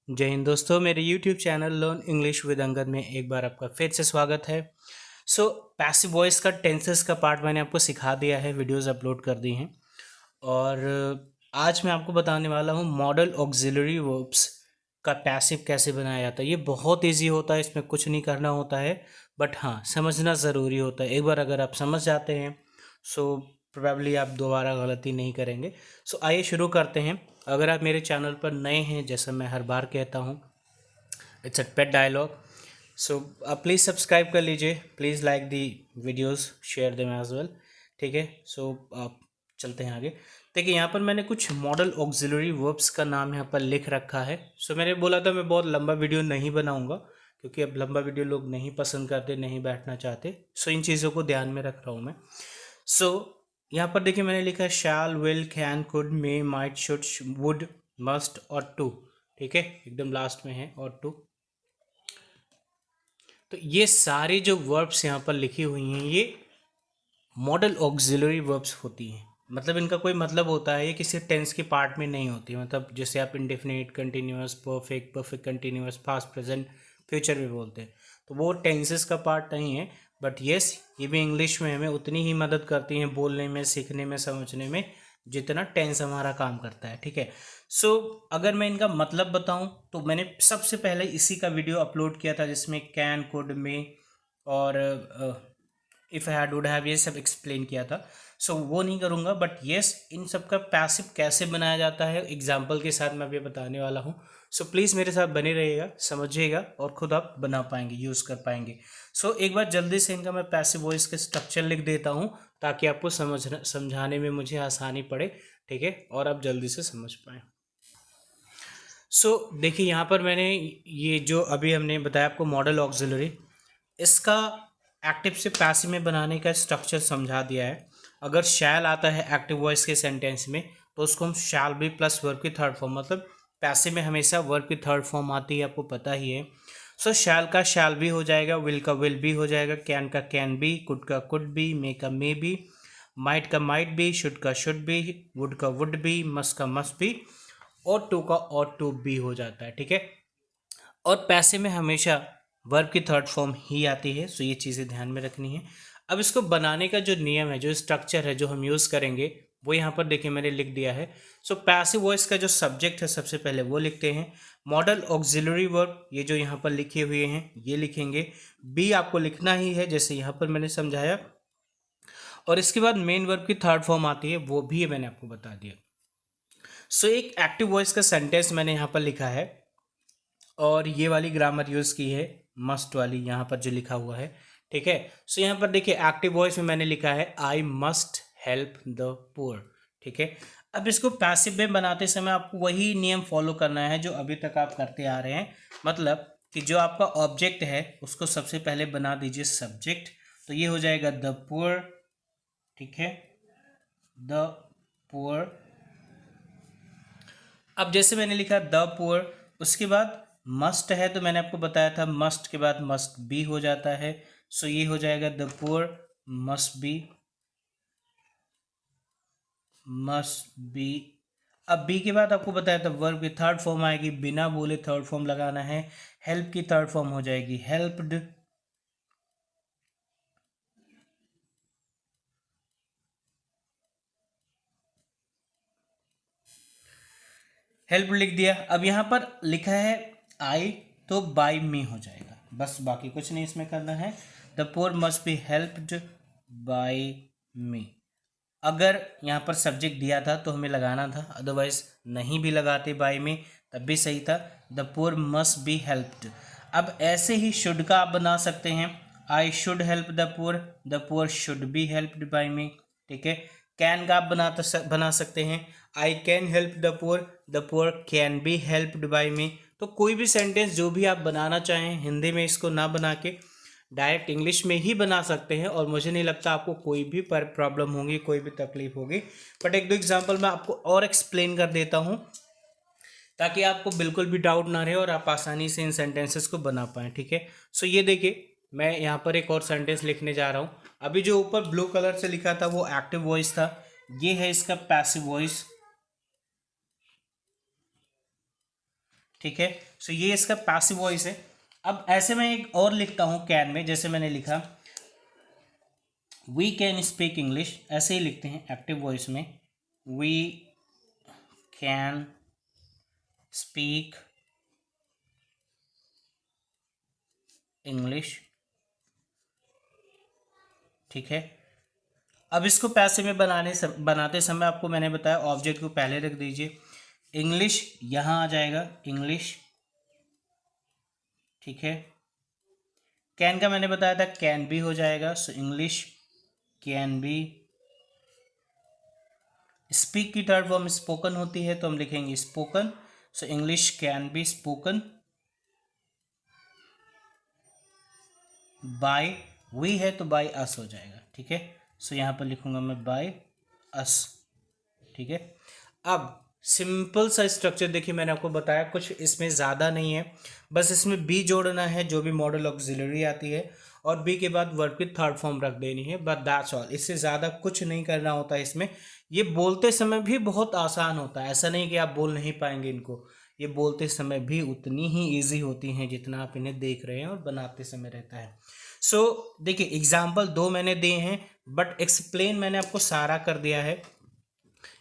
जय हिंद दोस्तों, मेरे YouTube channel learn English with Angad में एक बार आपका फिर से स्वागत है। पैसिव वॉइस का टेंसेस का पार्ट मैंने आपको सिखा दिया है, वीडियोस अपलोड कर दी हैं। और आज मैं आपको बताने वाला हूँ मॉडल ऑक्सिलरी वर्ब्स का पैसिव कैसे बनाया जाता है। ये बहुत इजी होता है, इसमें कुछ नहीं करना होता है, बट हाँ समझना ज़रूरी होता है। एक बार अगर आप समझ जाते हैं सो प्रोबेबली आप दोबारा गलती नहीं करेंगे। आइए शुरू करते हैं। अगर आप मेरे चैनल पर नए हैं, जैसा मैं हर बार कहता हूँ, इट्स अ पेट डायलॉग, सो आप प्लीज़ सब्सक्राइब कर लीजिए, please like the videos, share them as well. ठीक है, आप चलते हैं आगे। देखिए यहाँ पर मैंने कुछ मॉडल ऑक्सिलरी वर्ब्स का नाम यहाँ पर लिख रखा है। मैंने बोला था मैं बहुत लंबा वीडियो नहीं बनाऊंगा, क्योंकि अब लंबा वीडियो लोग नहीं पसंद करते, नहीं बैठना चाहते। इन चीज़ों को ध्यान में रख रहा हूँ मैं। यहाँ पर देखिए मैंने लिखा है shall, will, can, could, may, might, should, would, must और टू। ठीक है, एकदम लास्ट में है और टू। तो ये सारे जो वर्ब्स यहाँ पर लिखी हुई हैं ये मॉडल ऑक्सिलरी वर्ब्स होती हैं। मतलब इनका कोई मतलब होता है, ये किसी टेंस के पार्ट में नहीं होती। मतलब जैसे आप indefinite, continuous, perfect, perfect continuous, past, present, future में बोलते हैं, तो वो टेंसेस का पार्ट नहीं है। बट येस, ये भी इंग्लिश में हमें उतनी ही मदद करती हैं बोलने में, सीखने में, समझने में, जितना टेंस हमारा काम करता है। ठीक है, अगर मैं इनका मतलब बताऊं तो मैंने सबसे पहले इसी का वीडियो अपलोड किया था, जिसमें कैन, कुड, मे और if I had, would have, ये सब एक्सप्लेन किया था। वो नहीं करूँगा, बट येस इन सब का पैसिव कैसे बनाया जाता है एग्जाम्पल के साथ मैं अभी बताने वाला हूँ। प्लीज़ मेरे साथ बने रहिएगा, समझिएगा और ख़ुद आप बना पाएंगे, यूज़ कर पाएंगे। एक बार जल्दी से इनका मैं पैसिव वॉइस का स्ट्रक्चर लिख देता हूँ, ताकि आपको समझाने में मुझे आसानी पड़े। ठीक है, और आप जल्दी से समझ पाएँ। देखिए यहाँ पर मैंने ये जो अभी हमने बताया आपको मॉडल ऑक्सिलरी, इसका एक्टिव से पैसिव में बनाने का स्ट्रक्चर समझा दिया है। अगर शैल आता है एक्टिव वॉइस के सेंटेंस में, तो उसको हम शैल बी प्लस वर्ब की थर्ड फॉर्म, मतलब पैसिव में हमेशा वर्ब की थर्ड फॉर्म आती है, आपको पता ही है। शैल का शैल भी हो जाएगा, विल का विल भी हो जाएगा, कैन का कैन भी, कुड का कुड भी, मे का मे भी, माइट का माइट भी, शुड का शुड भी, वुड का वुड भी, मस्ट का मस्ट भी, और टू का और टू भी हो जाता है। ठीक है, और पैसे में हमेशा वर्ब की थर्ड फॉर्म ही आती है। ये चीज़ें ध्यान में रखनी है। अब इसको बनाने का जो नियम है, जो स्ट्रक्चर है, जो हम यूज़ करेंगे, वो यहाँ पर देखिए मैंने लिख दिया है। पैसिव वॉइस का जो सब्जेक्ट है सबसे पहले वो लिखते हैं। मॉडल ऑक्सिलरी वर्ब, ये जो यहाँ पर लिखे हुए हैं ये लिखेंगे। बी आपको लिखना ही है, जैसे यहाँ पर मैंने समझाया। और इसके बाद मेन वर्ब की थर्ड फॉर्म आती है, वो भी मैंने आपको बता दिया। एक एक्टिव वॉइस का सेंटेंस मैंने यहाँ पर लिखा है, और ये वाली ग्रामर यूज़ की है, मस्ट वाली यहाँ पर जो लिखा हुआ है। ठीक है, यहाँ पर देखिए एक्टिव वॉइस में मैंने लिखा है I must help the poor. ठीक है, अब इसको पैसिव में बनाते समय आपको वही नियम फॉलो करना है जो अभी तक आप करते आ रहे हैं। मतलब कि जो आपका ऑब्जेक्ट है उसको सबसे पहले बना दीजिए सब्जेक्ट, तो ये हो जाएगा द पुअर। ठीक है, द पुअर। अब जैसे मैंने लिखा द पुअर, उसके बाद मस्ट है, तो मैंने आपको बताया था मस्ट के बाद मस्ट बी हो जाता है। ये हो जाएगा the poor must B, must be. अब बी के बाद आपको बताया था वर्ब की थर्ड फॉर्म आएगी, बिना बोले थर्ड फॉर्म लगाना है। हेल्प की थर्ड फॉर्म हो जाएगी हेल्प्ड। हेल्प लिख दिया। अब यहाँ पर लिखा है आई, तो बाय मी हो जाएगा, बस बाकी कुछ नहीं इसमें करना है। The poor must be helped by me. अगर यहाँ पर सब्जेक्ट दिया था तो हमें लगाना था, अदरवाइज नहीं भी लगाते बाय में तब भी सही था। The poor must be helped. अब ऐसे ही शुड का आप बना सकते हैं, I should help the poor should be helped by me. ठीक है, कैन का आप बना सकते हैं, I can help the poor can be helped by me. तो कोई भी सेंटेंस जो भी आप बनाना चाहें, हिंदी में इसको ना बना के डायरेक्ट इंग्लिश में ही बना सकते हैं, और मुझे नहीं लगता आपको कोई भी प्रॉब्लम होगी, कोई भी तकलीफ होगी। बट एक दो एग्जांपल मैं आपको और एक्सप्लेन कर देता हूं, ताकि आपको बिल्कुल भी डाउट ना रहे और आप आसानी से इन सेंटेंसेस को बना पाएँ। ठीक है, ये देखिए मैं यहाँ पर एक और सेंटेंस लिखने जा रहा हूँ। अभी जो ऊपर ब्लू कलर से लिखा था वो एक्टिव वॉइस था, ये है इसका पैसिव वॉइस। ठीक है। सो ये इसका पैसिव वॉइस है। अब ऐसे में एक और लिखता हूँ कैन में, जैसे मैंने लिखा वी कैन स्पीक इंग्लिश, ऐसे ही लिखते हैं एक्टिव वॉइस में, वी कैन स्पीक इंग्लिश। ठीक है। अब इसको पैसिव में बनाते समय आपको मैंने बताया ऑब्जेक्ट को पहले रख दीजिए, इंग्लिश यहाँ आ जाएगा, इंग्लिश। ठीक है। कैन का मैंने बताया था कैन बी हो जाएगा, so English can be. Speak की थर्ड फॉर्म स्पोकन होती है तो हम लिखेंगे spoken, so English can be spoken by, we है तो बाय अस हो जाएगा। ठीक है। सो यहाँ पर लिखूंगा मैं बाय अस। ठीक है। अब सिंपल सा स्ट्रक्चर देखिए, मैंने आपको बताया कुछ इसमें ज़्यादा नहीं है, बस इसमें बी जोड़ना है जो भी मॉडल ऑक्सिलरी आती है, और बी के बाद वर्ब की थर्ड फॉर्म रख देनी है, बट दैट्स ऑल। इससे ज़्यादा कुछ नहीं करना होता है इसमें। ये बोलते समय भी बहुत आसान होता है, ऐसा नहीं कि आप बोल नहीं पाएंगे इनको, ये बोलते समय भी उतनी ही ईजी होती हैं जितना आप इन्हें देख रहे हैं और बनाते समय रहता है। सो देखिए एग्जाम्पल 2 मैंने दिए हैं, बट एक्सप्लेन मैंने आपको सारा कर दिया है।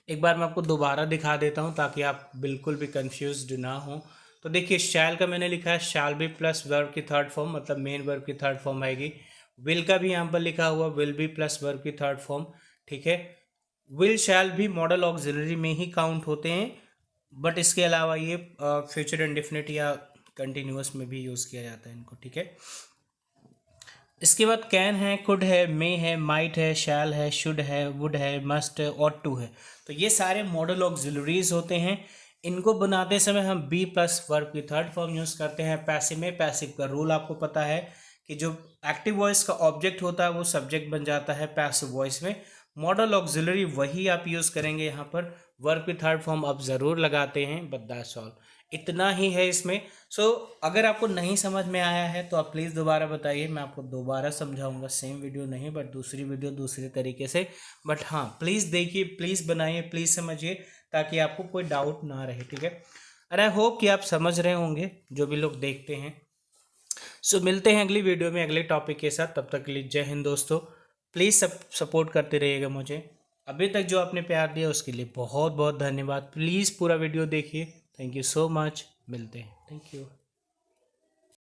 एक बार मैं आपको दोबारा दिखा देता हूँ ताकि आप बिल्कुल भी कंफ्यूज्ड ना हो। तो देखिए शैल का मैंने लिखा है शैल बी प्लस वर्ब की थर्ड फॉर्म, मतलब मेन वर्ब की थर्ड फॉर्म आएगी। विल का भी यहाँ पर लिखा हुआ विल बी प्लस वर्ब की थर्ड फॉर्म। ठीक है। विल शैल भी मॉडल ऑक्सिलरी में ही काउंट होते हैं, बट इसके अलावा ये फ्यूचर इंडेफिनिट या कंटिन्यूअस में भी यूज़ किया जाता है इनको। ठीक है। इसके बाद कैन है, कुड है, मे है, माइट है, शैल है, शुड है, वुड है, मस्ट है, ऑट टू है। तो ये सारे मॉडल ऑक्सिलरीज होते हैं। इनको बनाते समय हम बी प्लस वर्ब की थर्ड फॉर्म यूज़ करते हैं पैसिव में। पैसिव का रूल आपको पता है कि जो एक्टिव वॉइस का ऑब्जेक्ट होता है वो सब्जेक्ट बन जाता है पैसिव वॉइस में। मॉडल ऑक्सिलरी वही आप यूज़ करेंगे यहाँ पर, वर्ब की थर्ड फॉर्म आप ज़रूर लगाते हैं, बट दैट्स ऑल। इतना ही है इसमें। सो अगर आपको नहीं समझ में आया है तो आप प्लीज़ दोबारा बताइए, मैं आपको दोबारा समझाऊंगा, सेम वीडियो नहीं बट दूसरी वीडियो दूसरे तरीके से। बट हाँ प्लीज़ देखिए, प्लीज़ बनाइए, प्लीज़ समझिए, ताकि आपको कोई डाउट ना रहे। ठीक है। और आई होप कि आप समझ रहे होंगे जो भी लोग देखते हैं। सो मिलते हैं अगली वीडियो में अगले टॉपिक के साथ। तब तक के लिए जय हिंद दोस्तों। प्लीज़ सपोर्ट करते रहिएगा मुझे। अभी तक जो आपने प्यार दिया उसके लिए बहुत बहुत धन्यवाद। प्लीज़ पूरा वीडियो देखिए। Thank you so much. मिलते हैं। Thank you.